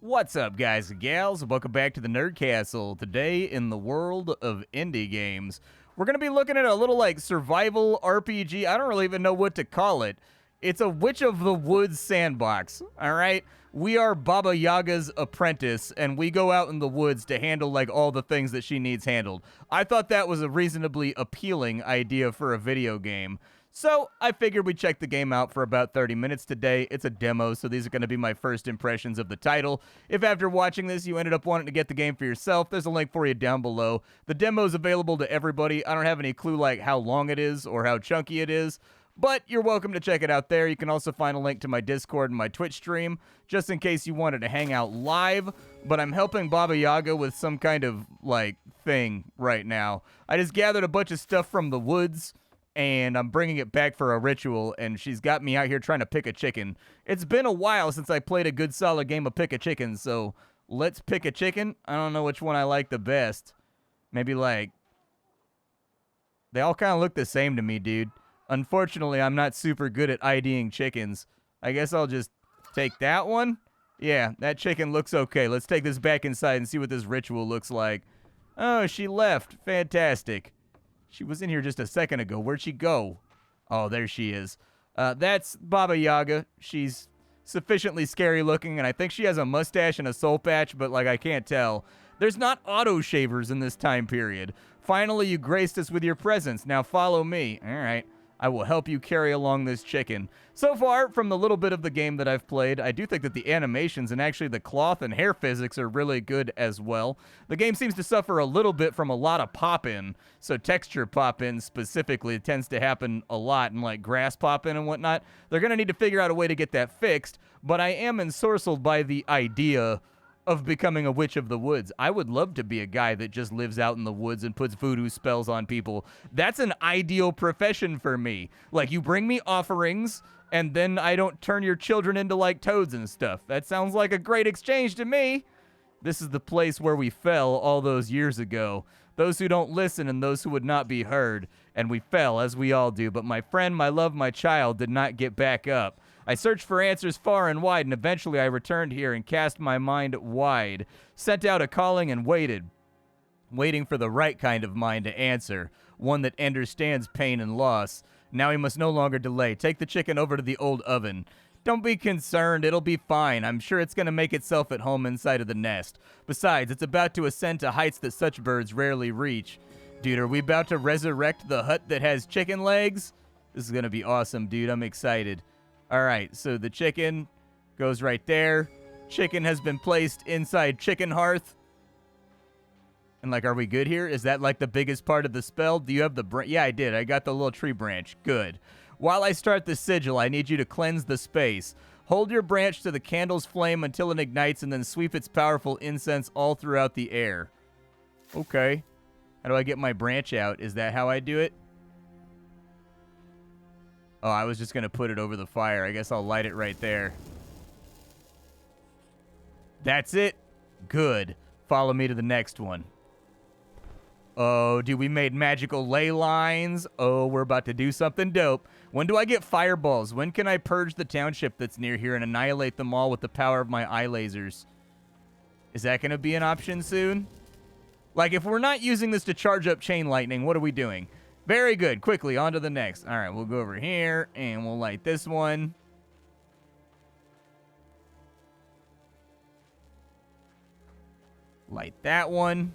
What's up, guys and gals? Welcome back to the Nerd Castle. Today, in the world of indie games, we're going to be looking at a little, survival RPG. I don't really even know what to call it. It's a Witch of the Woods sandbox, all right? We are Baba Yaga's apprentice, and we go out in the woods to handle, all the things that she needs handled. I thought that was a reasonably appealing idea for a video game. So I figured we'd check the game out for about 30 minutes today. It's a demo, so these are going to be my first impressions of the title. If after watching this you ended up wanting to get the game for yourself, there's a link for you down below. The demo is available to everybody. I don't have any clue how long it is or how chunky it is, but you're welcome to check it out there. You can also find a link to my Discord and my Twitch stream, just in case you wanted to hang out live. But I'm helping Baba Yaga with some kind of, thing right now. I just gathered a bunch of stuff from the woods, and I'm bringing it back for a ritual, and she's got me out here trying to pick a chicken. It's been a while since I played a good solid game of pick a chicken, so let's pick a chicken. I don't know which one I like the best. Maybe, they all kind of look the same to me, dude. Unfortunately, I'm not super good at IDing chickens. I guess I'll just take that one. Yeah, that chicken looks okay. Let's take this back inside and see what this ritual looks like. Oh, she left. Fantastic. She was in here just a second ago. Where'd she go? Oh, there she is. That's Baba Yaga. She's sufficiently scary looking, and I think she has a mustache and a soul patch, but, I can't tell. There's not auto shavers in this time period. Finally, you graced us with your presence. Now follow me. All right. I will help you carry along this chicken. So far, from the little bit of the game that I've played, I do think that the animations and actually the cloth and hair physics are really good as well. The game seems to suffer a little bit from a lot of pop-in, so texture pop-in specifically tends to happen a lot, and grass pop-in and whatnot. They're going to need to figure out a way to get that fixed, but I am ensorcelled by the idea of becoming a witch of the woods. I would love to be a guy that just lives out in the woods and puts voodoo spells on people. That's an ideal profession for me. You bring me offerings, and then I don't turn your children into, toads and stuff. That sounds like a great exchange to me. This is the place where we fell all those years ago. Those who don't listen and those who would not be heard. And we fell, as we all do. But my friend, my love, my child did not get back up. I searched for answers far and wide, and eventually I returned here and cast my mind wide, sent out a calling and waited, waiting for the right kind of mind to answer, one that understands pain and loss. Now we must no longer delay. Take the chicken over to the old oven. Don't be concerned, it'll be fine. I'm sure it's going to make itself at home inside of the nest. Besides, it's about to ascend to heights that such birds rarely reach. Dude, are we about to resurrect the hut that has chicken legs? This is going to be awesome, dude. I'm excited. All right, so the chicken goes right there. Chicken has been placed inside chicken hearth. And, are we good here? Is that, the biggest part of the spell? Do you have the branch? Yeah, I did. I got the little tree branch. Good. While I start the sigil, I need you to cleanse the space. Hold your branch to the candle's flame until it ignites, and then sweep its powerful incense all throughout the air. Okay. How do I get my branch out? Is that how I do it? Oh, I was just going to put it over the fire. I guess I'll light it right there. That's it. Good. Follow me to the next one. Oh, dude, we made magical ley lines. Oh, we're about to do something dope. When do I get fireballs? When can I purge the township that's near here and annihilate them all with the power of my eye lasers? Is that going to be an option soon? If we're not using this to charge up chain lightning, what are we doing? Very good. Quickly, on to the next. All right, we'll go over here, and we'll light this one. Light that one.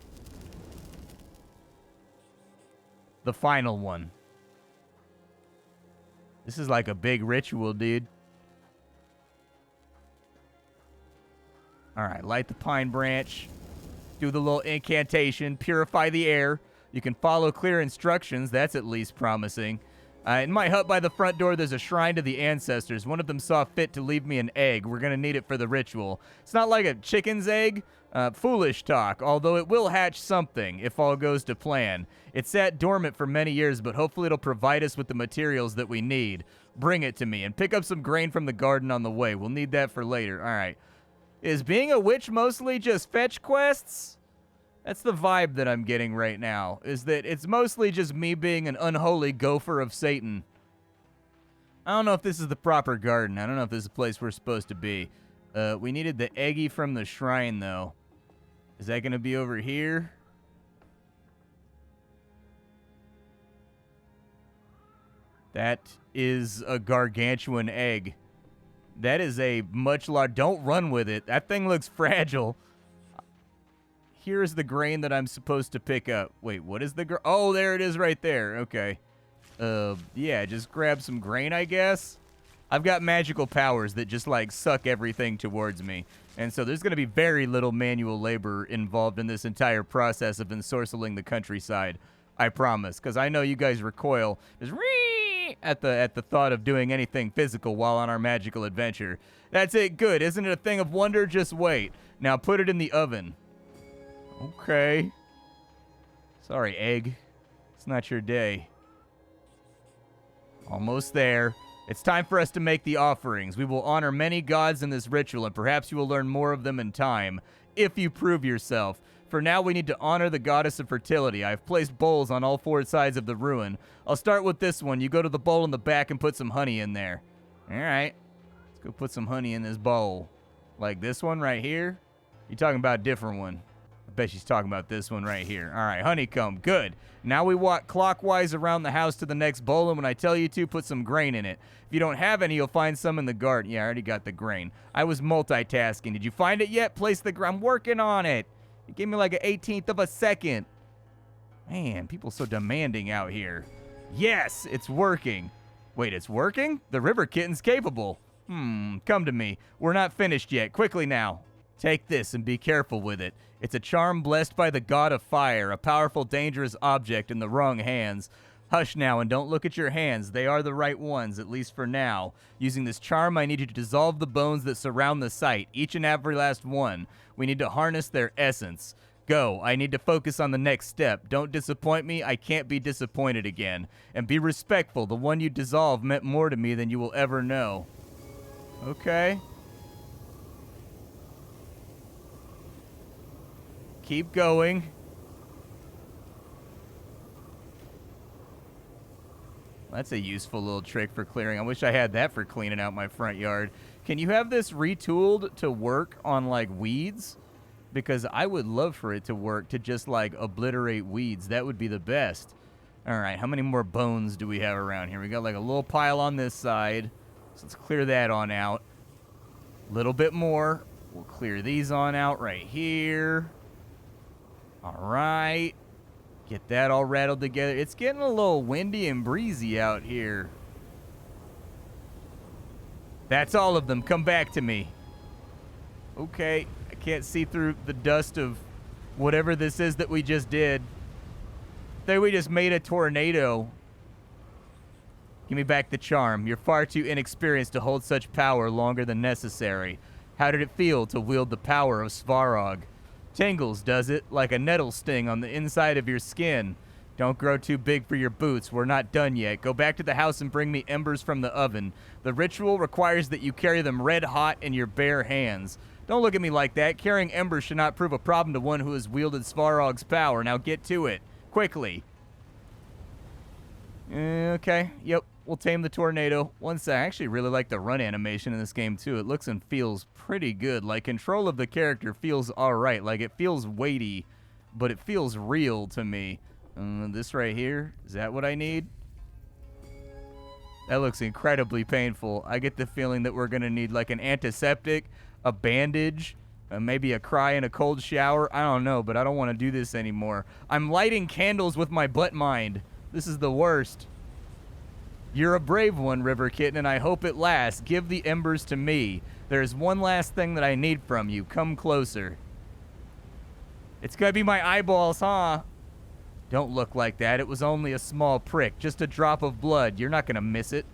The final one. This is like a big ritual, dude. All right, light the pine branch. Do the little incantation. Purify the air. You can follow clear instructions. That's at least promising. In my hut by the front door, there's a shrine to the ancestors. One of them saw fit to leave me an egg. We're going to need it for the ritual. It's not like a chicken's egg. Foolish talk, although it will hatch something if all goes to plan. It sat dormant for many years, but hopefully it'll provide us with the materials that we need. Bring it to me, and pick up some grain from the garden on the way. We'll need that for later. All right. Is being a witch mostly just fetch quests? That's the vibe that I'm getting right now, is that it's mostly just me being an unholy gopher of Satan. I don't know if this is the proper garden. I don't know if this is the place we're supposed to be. We needed the eggy from the shrine, though. Is that going to be over here? That is a gargantuan egg. That is a much larger... Don't run with it. That thing looks fragile. Here's the grain that I'm supposed to pick up. Wait, what is the... Oh, there it is right there. Okay. Yeah, just grab some grain, I guess. I've got magical powers that just, like, suck everything towards me. And so there's going to be very little manual labor involved in this entire process of ensorceling the countryside. I promise. Because I know you guys recoil just at the thought of doing anything physical while on our magical adventure. That's it. Good. Isn't it a thing of wonder? Just wait. Now put it in the oven. Okay. Sorry, egg. It's not your day. Almost there. It's time for us to make the offerings. We will honor many gods in this ritual, and perhaps you will learn more of them in time, if you prove yourself. For now, we need to honor the goddess of fertility. I've placed bowls on all four sides of the ruin. I'll start with this one. You go to the bowl in the back and put some honey in there. All right. Let's go put some honey in this bowl. Like this one right here? You're talking about a different one. I bet she's talking about this one right here. All right, honeycomb. Good. Now we walk clockwise around the house to the next bowl, and when I tell you to, put some grain in it. If you don't have any, you'll find some in the garden. Yeah, I already got the grain. I was multitasking. Did you find it yet? Place the grain. I'm working on it. You gave me like an 18th of a second. Man, people so demanding out here. Yes, it's working. Wait, it's working? The river kitten's capable. Come to me. We're not finished yet. Quickly now. Take this and be careful with it. It's a charm blessed by the god of fire, a powerful, dangerous object in the wrong hands. Hush now and don't look at your hands. They are the right ones, at least for now. Using this charm, I need you to dissolve the bones that surround the site, each and every last one. We need to harness their essence. Go. I need to focus on the next step. Don't disappoint me. I can't be disappointed again. And be respectful. The one you dissolve meant more to me than you will ever know. Okay. Keep going. That's a useful little trick for clearing. I wish I had that for cleaning out my front yard. Can you have this retooled to work on, like, weeds? Because I would love for it to work to just, like, obliterate weeds. That would be the best. All right, how many more bones do we have around here? We got, like, a little pile on this side. So let's clear that on out. A little bit more. We'll clear these on out right here. All right. Get that all rattled together. It's getting a little windy and breezy out here. That's all of them. Come back to me. Okay. I can't see through the dust of whatever this is that we just did. There we just made a tornado. Give me back the charm. You're far too inexperienced to hold such power longer than necessary. How did it feel to wield the power of Svarog? Tingles, does it? Like a nettle sting on the inside of your skin. Don't grow too big for your boots. We're not done yet. Go back to the house and bring me embers from the oven. The ritual requires that you carry them red hot in your bare hands. Don't look at me like that. Carrying embers should not prove a problem to one who has wielded Svarog's power. Now get to it. Quickly. Okay. Yep. We'll tame the tornado. One sec. I actually really like the run animation in this game, too. It looks and feels pretty good. Like, control of the character feels alright. Like, it feels weighty, but it feels real to me. This right here, is that what I need? That looks incredibly painful. I get the feeling that we're going to need, like, an antiseptic, a bandage, maybe a cry in a cold shower. I don't know, but I don't want to do this anymore. I'm lighting candles with my butt mind. This is the worst. You're a brave one, River Kitten, and I hope it lasts. Give the embers to me. There's one last thing that I need from you. Come closer. It's gonna be my eyeballs, huh? Don't look like that. It was only a small prick. Just a drop of blood. You're not gonna miss it.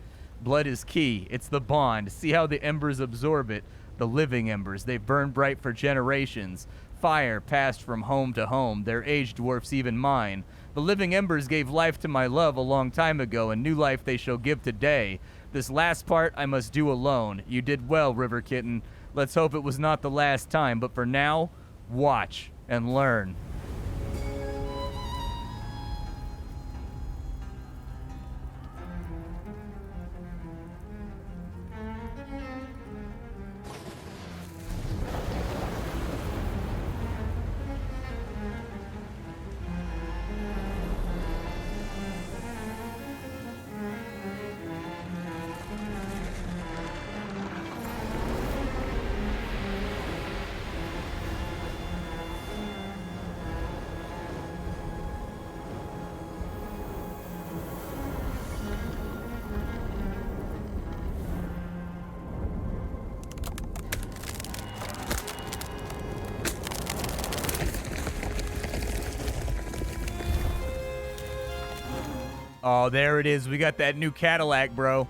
Blood is key. It's the bond. See how the embers absorb it. The living embers. They burn bright for generations. Fire passed from home to home. Their age dwarfs even mine. The living embers gave life to my love a long time ago, and new life they shall give today. This last part I must do alone. You did well, River Kitten. Let's hope it was not the last time, but for now, watch and learn. Oh, there it is. We got that new Cadillac, bro.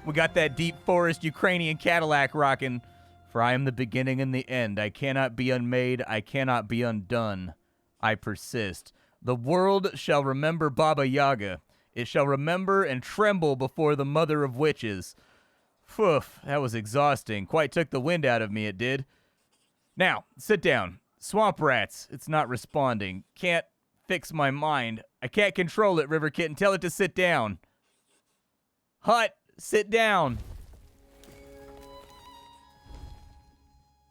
We got that deep forest Ukrainian Cadillac rocking. For I am the beginning and the end. I cannot be unmade. I cannot be undone. I persist. The world shall remember Baba Yaga. It shall remember and tremble before the mother of witches. Phew, that was exhausting. Quite took the wind out of me, it did. Now, sit down. Swamp rats. It's not responding. Can't fix my mind. I can't control it, River Kitten. Tell it to sit down. Hut, sit down.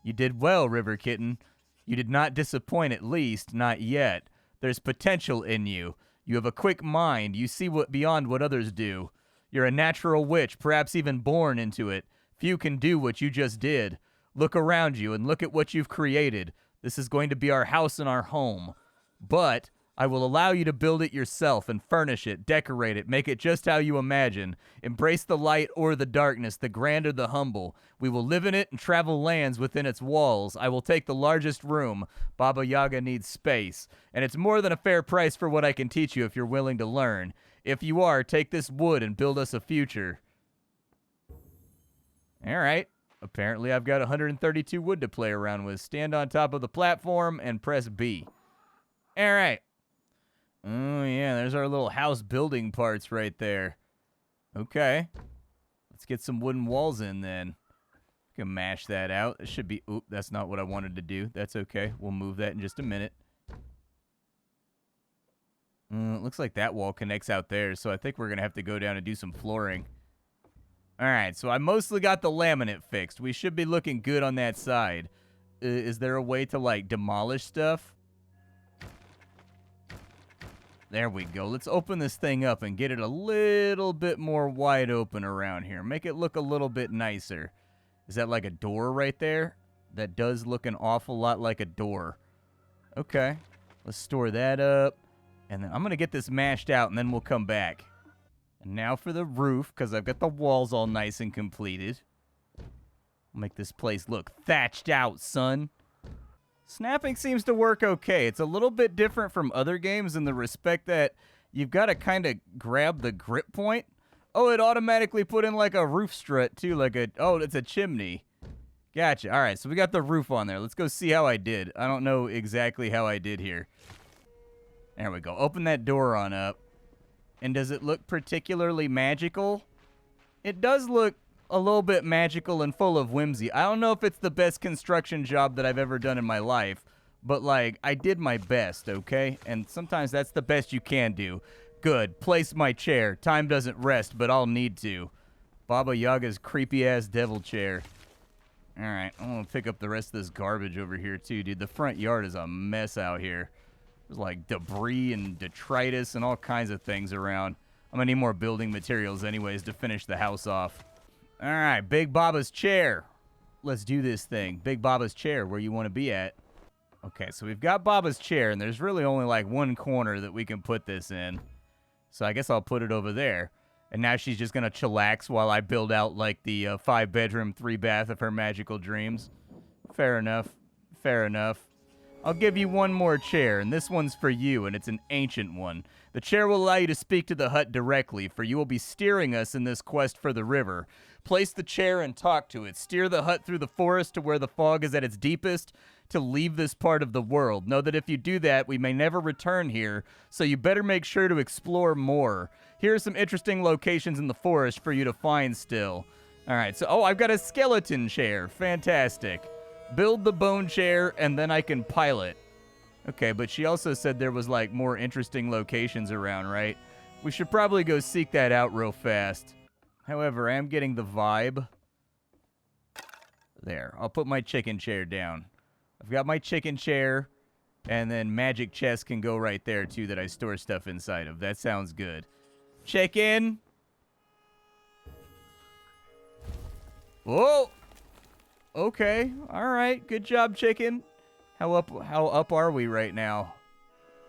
You did well, River Kitten. You did not disappoint, at least, not yet. There's potential in you. You have a quick mind. You see what beyond what others do. You're a natural witch, perhaps even born into it. Few can do what you just did. Look around you and look at what you've created. This is going to be our house and our home. But I will allow you to build it yourself and furnish it, decorate it, make it just how you imagine. Embrace the light or the darkness, the grand or the humble. We will live in it and travel lands within its walls. I will take the largest room. Baba Yaga needs space. And it's more than a fair price for what I can teach you if you're willing to learn. If you are, take this wood and build us a future. All right. Apparently I've got 132 wood to play around with. Stand on top of the platform and press B. All right. Oh, yeah, there's our little house building parts right there. Okay. Let's get some wooden walls in then. We can mash that out. It should be... Oop, that's not what I wanted to do. That's okay. We'll move that in just a minute. It looks like that wall connects out there, so I think we're going to have to go down and do some flooring. All right, so I mostly got the laminate fixed. We should be looking good on that side. Is there a way to, like, demolish stuff? There we go. Let's open this thing up and get it a little bit more wide open around here. Make it look a little bit nicer. Is that like a door right there? That does look an awful lot like a door. Okay. Let's store that up. And then I'm going to get this mashed out, and then we'll come back. And now for the roof, because I've got the walls all nice and completed. Make this place look thatched out, son. Snapping seems to work okay. It's a little bit different from other games in the respect that you've got to kind of grab the grip point. Oh, it automatically put in like a roof strut too, like a, oh, it's a chimney. Gotcha. All right, so we got the roof on there. Let's go see how I did. I don't know exactly how I did here. There we go. Open that door on up. And does it look particularly magical? It does look a little bit magical and full of whimsy. I don't know if it's the best construction job that I've ever done in my life, but, like, I did my best, okay? And sometimes that's the best you can do. Good. Place my chair. Time doesn't rest, but I'll need to. Baba Yaga's creepy-ass devil chair. All right, I'm going to pick up the rest of this garbage over here, too, dude. The front yard is a mess out here. There's, like, debris and detritus and all kinds of things around. I'm going to need more building materials anyways to finish the house off. All right, Big Baba's chair. Let's do this thing. Big Baba's chair, where you want to be at. Okay, so we've got Baba's chair, and there's really only like one corner that we can put this in. So I guess I'll put it over there. And now she's just going to chillax while I build out like the 5-bedroom, 3-bath of her magical dreams. Fair enough. Fair enough. I'll give you one more chair, and this one's for you, and it's an ancient one. The chair will allow you to speak to the hut directly, for you will be steering us in this quest for the river. Place the chair and talk to it. Steer the hut through the forest to where the fog is at its deepest to leave this part of the world. Know that if you do that, we may never return here, so you better make sure to explore more. Here are some interesting locations in the forest for you to find still. All right, so, oh, I've got a skeleton chair. Fantastic. Build the bone chair, and then I can pilot. Okay, but she also said there was, like, more interesting locations around, right? We should probably go seek that out real fast. However, I am getting the vibe. There. I'll put my chicken chair down. I've got my chicken chair, and then magic chest can go right there, too, that I store stuff inside of. That sounds good. Chicken! Whoa! Okay. All right. Good job, chicken. How up are we right now?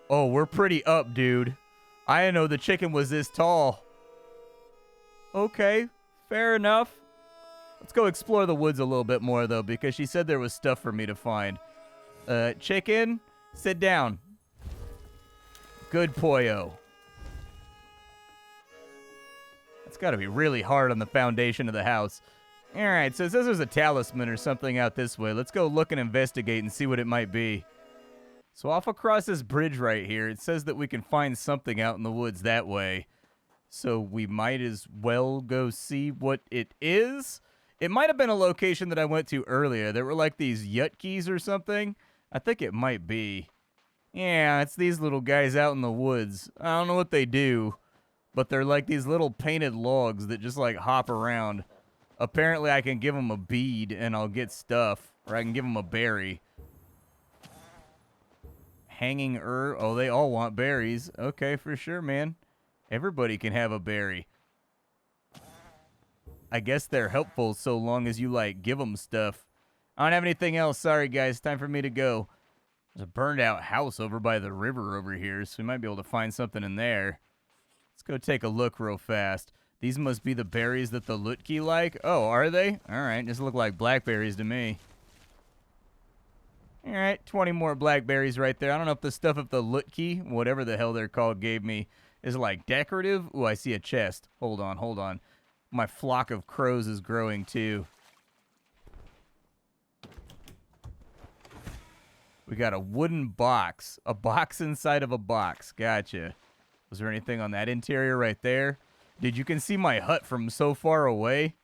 Oh, we're pretty up, dude. I didn't know the chicken was this tall. Okay. Fair enough. Let's go explore the woods a little bit more, though, because she said there was stuff for me to find. Chicken, sit down. Good pollo. It's got to be really hard on the foundation of the house. All right, so it says there's a talisman or something out this way. Let's go look and investigate and see what it might be. So off across this bridge right here, it says that we can find something out in the woods that way. So we might as well go see what it is. It might have been a location that I went to earlier. There were like these yutkis or something. I think it might be. Yeah, it's these little guys out in the woods. I don't know what they do, but they're like these little painted logs that just like hop around. Apparently I can give them a bead and I'll get stuff, or I can give them a berry. Hanging herb. Oh, they all want berries. Okay, for sure, man. Everybody can have a berry. I guess they're helpful so long as you, like, give them stuff. I don't have anything else. Sorry, guys. Time for me to go. There's a burned out house over by the river over here, so we might be able to find something in there. Let's go take a look real fast. These must be the berries that the Lutki like. Oh, are they? All right. Just look like blackberries to me. All right. 20 more blackberries right there. I don't know if the stuff of the Lutki, whatever the hell they're called, gave me is like decorative. Ooh, I see a chest. Hold on, hold on. My flock of crows is growing too. We got a wooden box. A box inside of a box. Gotcha. Was there anything on that interior right there? Dude, you can see my hut from so far away.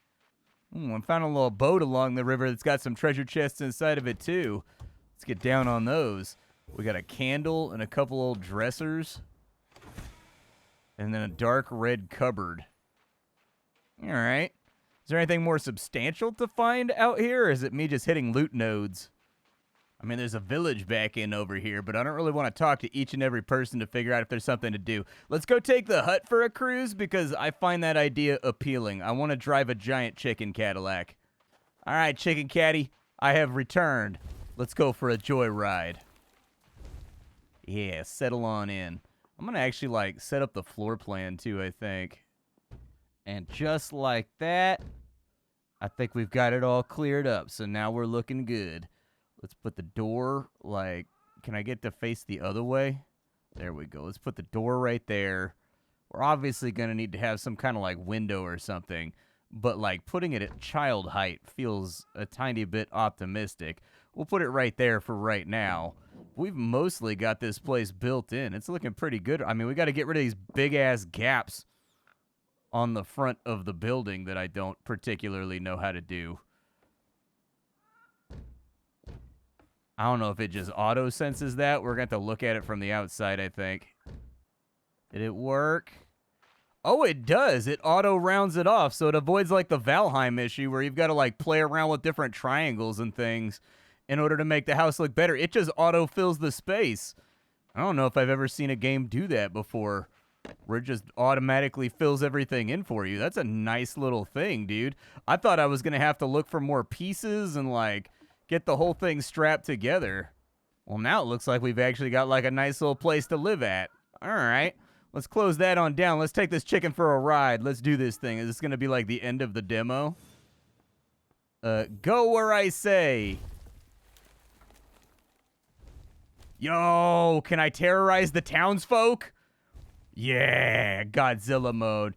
Ooh, I found a little boat along the river that's got some treasure chests inside of it too. Let's get down on those. We got a candle and a couple old dressers. And then a dark red cupboard. All right. Is there anything more substantial to find out here, or is it me just hitting loot nodes? I mean, there's a village back in over here, but I don't really want to talk to each and every person to figure out if there's something to do. Let's go take the hut for a cruise because I find that idea appealing. I want to drive a giant chicken Cadillac. All right, chicken caddy, I have returned. Let's go for a joyride. Yeah, settle on in. I'm going to actually, like, set up the floor plan, too, I think. And just like that, I think we've got it all cleared up. So now we're looking good. Let's put the door, like, can I get to face the other way? There we go. Let's put the door right there. We're obviously going to need to have some kind of, like, window or something. But, like, putting it at child height feels a tiny bit optimistic. We'll put it right there for right now. We've mostly got this place built in. It's looking pretty good. I mean, we got to get rid of these big-ass gaps on the front of the building that I don't particularly know how to do. I don't know if it just auto-senses that. We're going to have to look at it from the outside, I think. Did it work? Oh, it does. It auto-rounds it off, so it avoids, like, the Valheim issue where you've got to, like, play around with different triangles and things in order to make the house look better. It just auto-fills the space. I don't know if I've ever seen a game do that before, where it just automatically fills everything in for you. That's a nice little thing, dude. I thought I was going to have to look for more pieces and, like, get the whole thing strapped together. Well, now it looks like we've actually got, like, a nice little place to live at. All right. Let's close that on down. Let's take this chicken for a ride. Let's do this thing. Is this going to be, like, the end of the demo? Go where I say. Yo, can I terrorize the townsfolk? Yeah, Godzilla mode.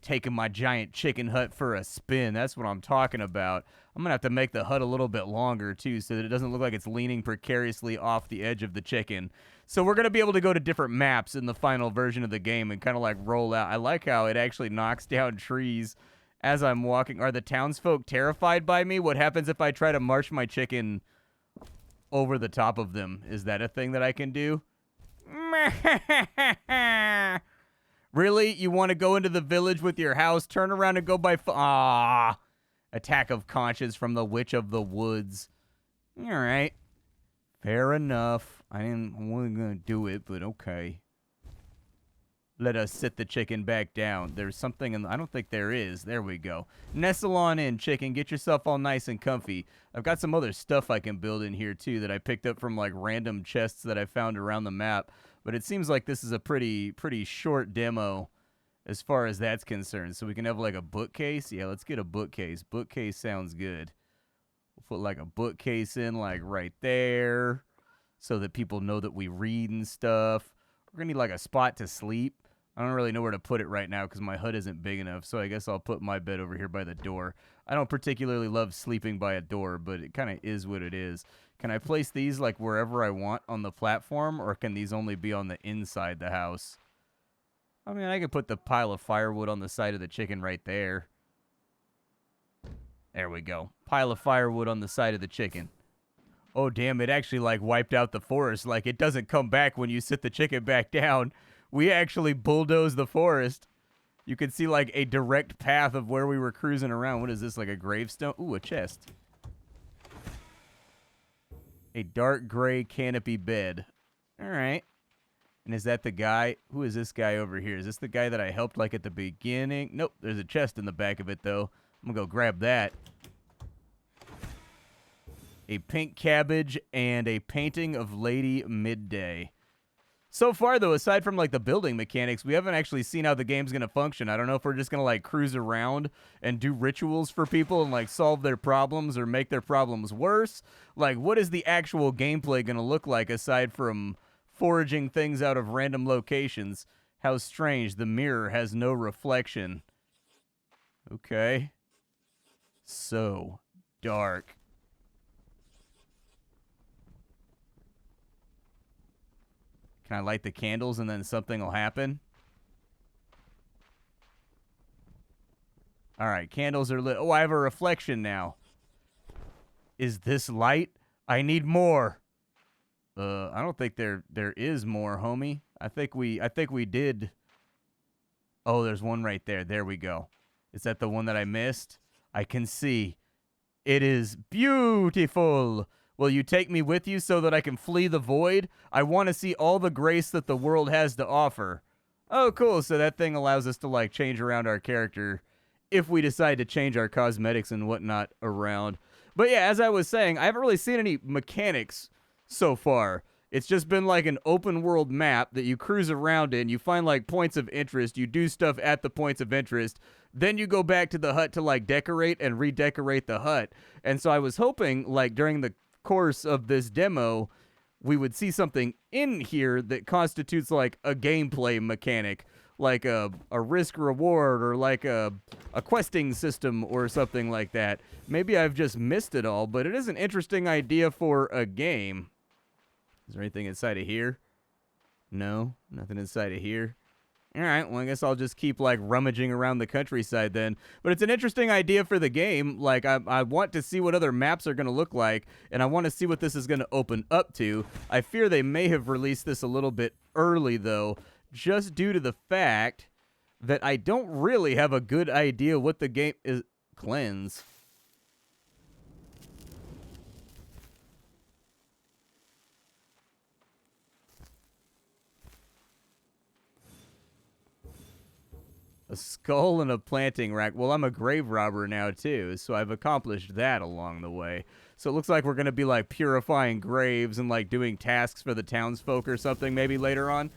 Taking my giant chicken hut for a spin. That's what I'm talking about. I'm going to have to make the hut a little bit longer, too, so that it doesn't look like it's leaning precariously off the edge of the chicken. So we're going to be able to go to different maps in the final version of the game and kind of, like, roll out. I like how it actually knocks down trees as I'm walking. Are the townsfolk terrified by me? What happens if I try to march my chicken over the top of them? Is that a thing that I can do? Really? You want to go into the village with your house, turn around and go by attack of conscience from the Witch of the Woods. All right. Fair enough. I wasn't going to do it, but okay. Let us sit the chicken back down. There's something in I don't think there is. There we go. Nestle on in, chicken. Get yourself all nice and comfy. I've got some other stuff I can build in here, too, that I picked up from, like, random chests that I found around the map. But it seems like this is a pretty short demo as far as that's concerned. So we can have, like, a bookcase. Yeah, let's get a bookcase. Bookcase sounds good. We'll put, like, a bookcase in, like, right there so that people know that we read and stuff. We're going to need like a spot to sleep. I don't really know where to put it right now because my hut isn't big enough, so I guess I'll put my bed over here by the door. I don't particularly love sleeping by a door, but it kind of is what it is. Can I place these like wherever I want on the platform, or can these only be on the inside the house? I mean, I could put the pile of firewood on the side of the chicken right there. There we go. Pile of firewood on the side of the chicken. Oh, damn, it actually, like, wiped out the forest. Like, it doesn't come back when you sit the chicken back down. We actually bulldozed the forest. You can see, like, a direct path of where we were cruising around. What is this, like a gravestone? Ooh, a chest. A dark gray canopy bed. All right. And is that the guy? Who is this guy over here? Is this the guy that I helped, like, at the beginning? Nope, there's a chest in the back of it, though. I'm gonna go grab that. A pink cabbage and a painting of Lady Midday. So far, though, aside from, like, the building mechanics, we haven't actually seen how the game's gonna function. I don't know if we're just gonna, like, cruise around and do rituals for people and, like, solve their problems or make their problems worse. Like, what is the actual gameplay gonna look like aside from foraging things out of random locations? How strange. The mirror has no reflection. Okay. So dark. Can I light the candles and then something will happen? All right, candles are lit. Oh, I have a reflection now. Is this light? I need more. I don't think there is more, homie. I think we did. Oh, there's one right there. There we go. Is that the one that I missed? I can see. It is beautiful. Will you take me with you so that I can flee the void? I want to see all the grace that the world has to offer. Oh, cool. So that thing allows us to, like, change around our character if we decide to change our cosmetics and whatnot around. But yeah, as I was saying, I haven't really seen any mechanics so far. It's just been like an open world map that you cruise around in. You find, like, points of interest. You do stuff at the points of interest. Then you go back to the hut to, like, decorate and redecorate the hut. And so I was hoping, like, during the course of this demo, we would see something in here that constitutes, like, a gameplay mechanic, like a risk reward or like a questing system or something like that. Maybe I've just missed it all, but it is an interesting idea for a game. Is there anything inside of here? No, nothing inside of here. All right, well, I guess I'll just keep, like, rummaging around the countryside then. But it's an interesting idea for the game. Like, I want to see what other maps are going to look like, and I want to see what this is going to open up to. I fear they may have released this a little bit early, though, just due to the fact that I don't really have a good idea what the game is. Cleanse. A skull and a planting rack. Well, I'm a grave robber now, too, so I've accomplished that along the way. So it looks like we're going to be, like, purifying graves and, like, doing tasks for the townsfolk or something maybe later on.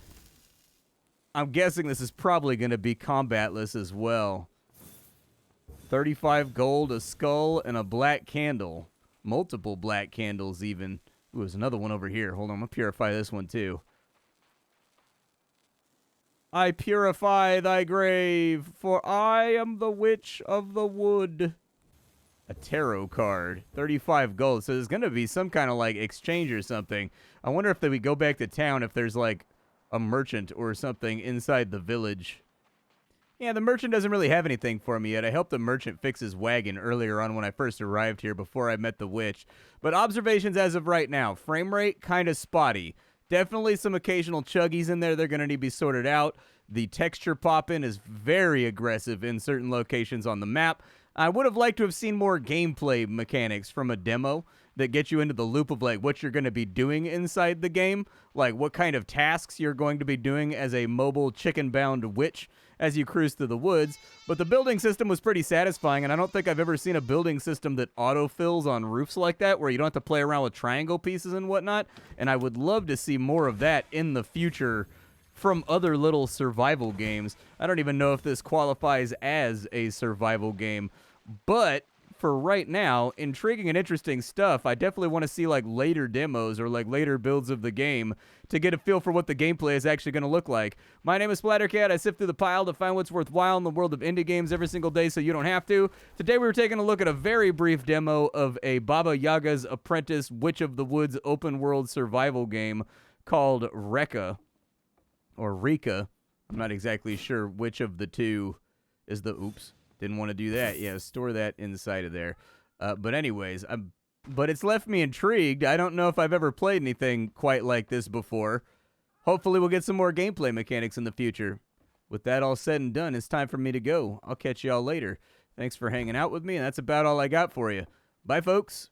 I'm guessing this is probably going to be combatless as well. 35 gold, a skull, and a black candle. Multiple black candles, even. Ooh, there's another one over here. Hold on, I'm going to purify this one, too. I purify thy grave, for I am the witch of the wood. A tarot card. 35 gold. So there's going to be some kind of, like, exchange or something. I wonder if we go back to town, if there's, like, a merchant or something inside the village. Yeah, the merchant doesn't really have anything for me yet. I helped the merchant fix his wagon earlier on when I first arrived here before I met the witch. But observations as of right now. Frame rate, kind of spotty. Definitely some occasional chuggies in there. They're going to need to be sorted out. The texture pop-in is very aggressive in certain locations on the map. I would have liked to have seen more gameplay mechanics from a demo that get you into the loop of, like, what you're going to be doing inside the game. Like, what kind of tasks you're going to be doing as a mobile chicken-bound witch as you cruise through the woods. But the building system was pretty satisfying, and I don't think I've ever seen a building system that autofills on roofs like that, where you don't have to play around with triangle pieces and whatnot. And I would love to see more of that in the future from other little survival games. I don't even know if this qualifies as a survival game, but for right now, intriguing and interesting stuff. I definitely want to see like later demos or like later builds of the game to get a feel for what the gameplay is actually going to look like. My name is Splattercat. I sift through the pile to find what's worthwhile in the world of indie games every single day so you don't have to. Today we were taking a look at a very brief demo of a Baba Yaga's Apprentice Witch of the Woods open world survival game called REKA or REKA. I'm not exactly sure which of the two is the oops. Didn't want to do that. Yeah, store that inside of there. But anyways, but it's left me intrigued. I don't know if I've ever played anything quite like this before. Hopefully we'll get some more gameplay mechanics in the future. With that all said and done, it's time for me to go. I'll catch y'all later. Thanks for hanging out with me, and that's about all I got for you. Bye, folks.